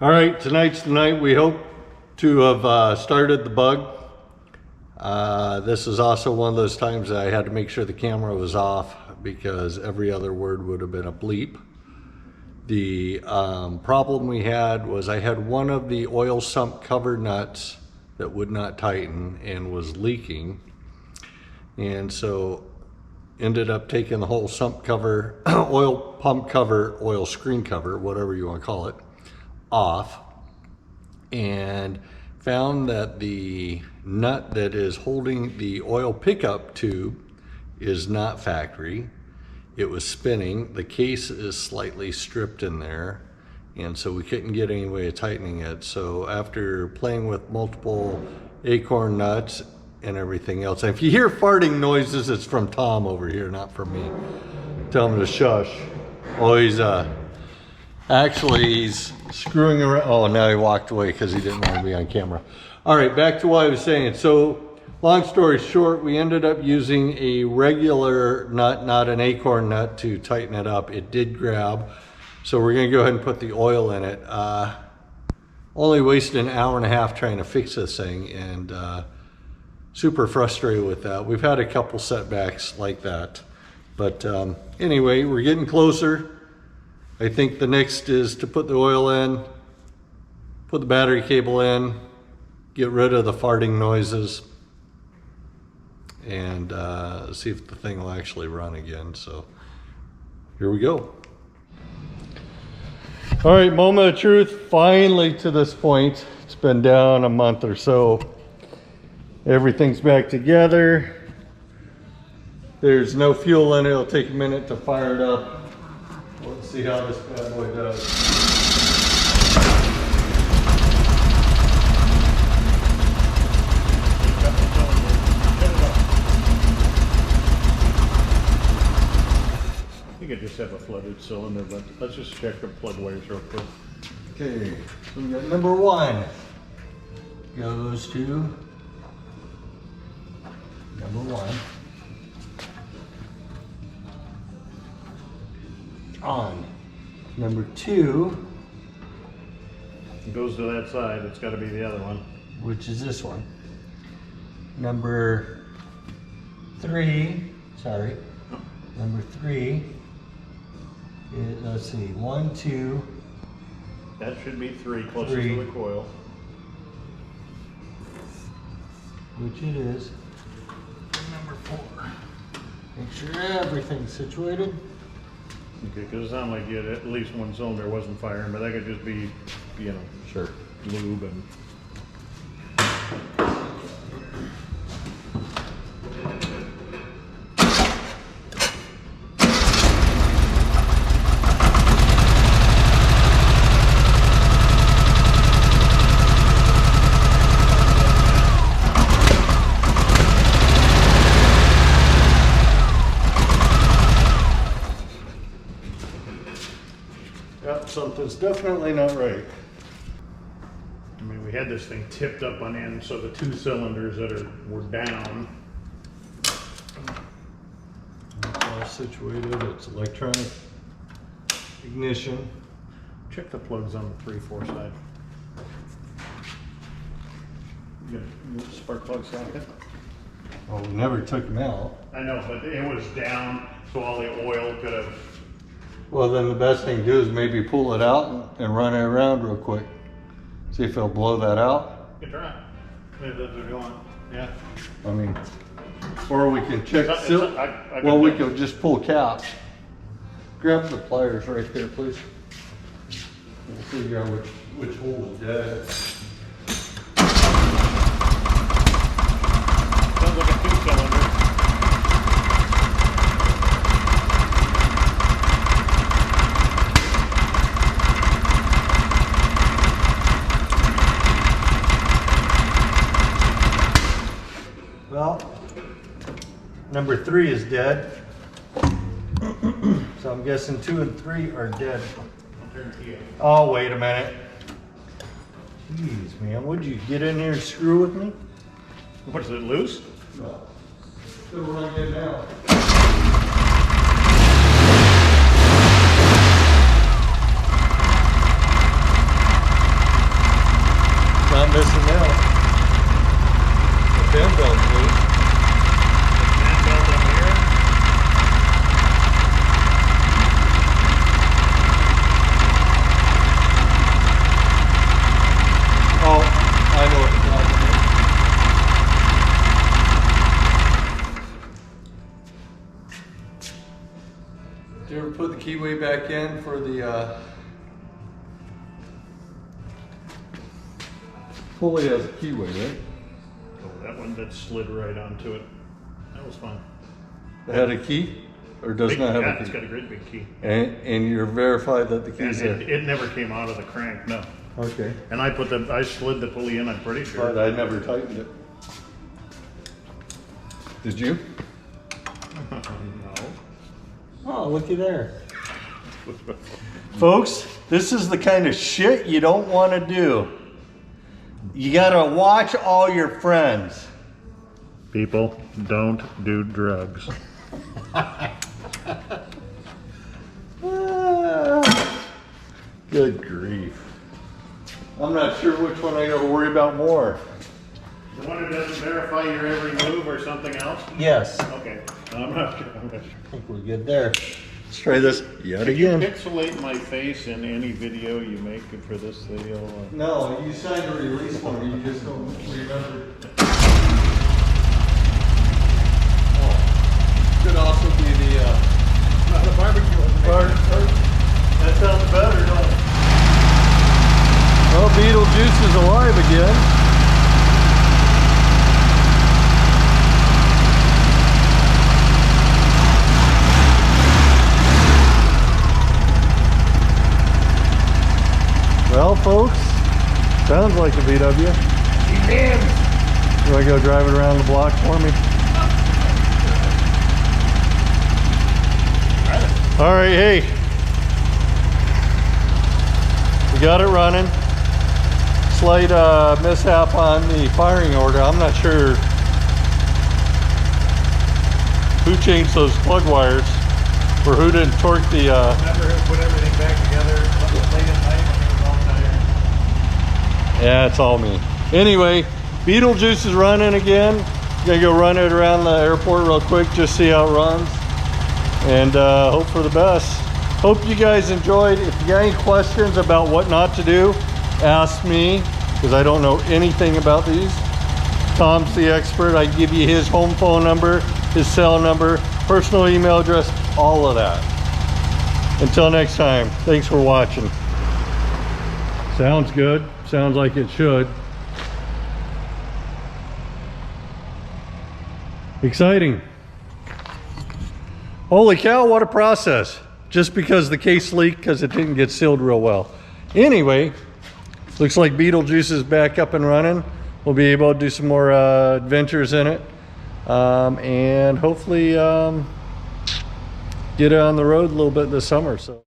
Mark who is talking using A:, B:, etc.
A: All right, tonight's the night. We hope to have started the bug. This is also one of those times that I had to make sure the camera was off because every other word would have been a bleep. The problem we had was I had one of the oil sump cover nuts that would not tighten and was leaking. And so ended up taking the whole sump cover, oil pump cover, oil screen cover, whatever you want to call it, off, and found that the nut that is holding the oil pickup tube is not factory. It was spinning. The case is slightly stripped in there, and so we couldn't get any way of tightening it. So after playing with multiple acorn nuts and everything else, and if you hear farting noises, it's from Thom over here, not from me. Tell him to shush. Oh, he's screwing around. Oh, now he walked away because he didn't want to be on camera. All right, back to what I was saying. So long story short, we ended up using a regular nut, not an acorn nut, to tighten it up. It did grab. So we're gonna go ahead and put the oil in it. Only wasted an hour and a half trying to fix this thing, and super frustrated with that. We've had a couple setbacks like that. But anyway, we're getting closer. I think the next is to put the oil in, put the battery cable in, get rid of the farting noises, and see if the thing will actually run again. So here we go. All right, moment of truth, finally to this point. It's been down a month or so. Everything's back together. There's no fuel in it. It'll take a minute to fire it up. Let's see how this bad boy does.
B: You could just have a flooded cylinder, but let's just check the plug wires real quick.
A: Okay, so we got number one goes to number one. On. Number two.
B: It goes to that side, it's got to be the other one.
A: Which is this one. Number three, sorry. Number three, is, let's see, 1, 2.
B: That should be three, closest
A: three.
B: to the coil.
A: Which it is. Number 4. Make sure everything's situated.
B: Okay, because it sounded like you had at least one cylinder wasn't firing, but that could just be, you know,
A: Sure.
B: lube and.
A: Yep, something's definitely not right.
B: I mean, we had this thing tipped up on end, so the two cylinders that were down.
A: It's all situated. It's electronic ignition.
B: Check the plugs on the 3/4 side. You got a spark plug socket?
A: Well, we never took them out.
B: I know, but it was down, so all the oil could have.
A: Well, then the best thing to do is maybe pull it out and run it around real quick. See if it'll blow that out.
B: You can try. If that's what you want. Yeah.
A: I mean, or we can check.
B: I
A: Well, we could just pull caps. Grab the pliers right there, please. We'll figure out which hole is dead.
B: Sounds like a two-cylinder.
A: Well, number 3 is dead. So I'm guessing 2 and 3 are dead. Oh, wait a minute. Jeez, man, would you get in here and screw with me?
B: What, is it loose?
A: No. Still run good now. you ever put the keyway back in for the pulley has a keyway, right?
B: Oh, that one that slid right onto it. That was fun.
A: It had a key? Or does not have a key?
B: It's got a great big key.
A: And you're verified that the key's there?
B: It never came out of the crank, no.
A: Okay.
B: And I slid the pulley in, I'm pretty sure.
A: But I never tightened it. Did you?
B: No.
A: Oh, looky there. Folks, this is the kind of shit you don't want to do. You gotta watch all your friends.
B: People, don't do drugs.
A: Good grief. I'm not sure which one I gotta worry about more.
B: The one that doesn't verify your every move or something else?
A: Yes.
B: Okay. I'm not sure.
A: I think we're good there. Let's try this yet
B: Can you
A: again.
B: pixelate my face in any video you make for this video?
A: No, you signed a release form, you just don't remember. Oh, could also be the
B: Not a barbecue.
A: That sounds better, don't it? Well, Beetle Juice is alive again. Well, folks, sounds like a VW. You want to go drive it around the block for me? All right, hey. We got it running. Slight mishap on the firing order. I'm not sure who changed those plug wires or who didn't torque the...
B: Remember who put everything back together late at night when it was all tired?
A: Yeah, it's all me. Anyway, Beetle Juice is running again. Gonna go run it around the airport real quick, just see how it runs. And hope for the best. Hope you guys enjoyed. If you got any questions about what not to do, ask me, because I don't know anything about these. Tom's the expert. I give you his home phone number, his cell number, personal email address, all of that. Until next time, thanks for watching. Sounds good. Sounds like it should. Exciting. Holy cow, what a process. Just because the case leaked because it didn't get sealed real well. Anyway, looks like Beetle Juice is back up and running. We'll be able to do some more adventures in it. And hopefully get it on the road a little bit this summer. So.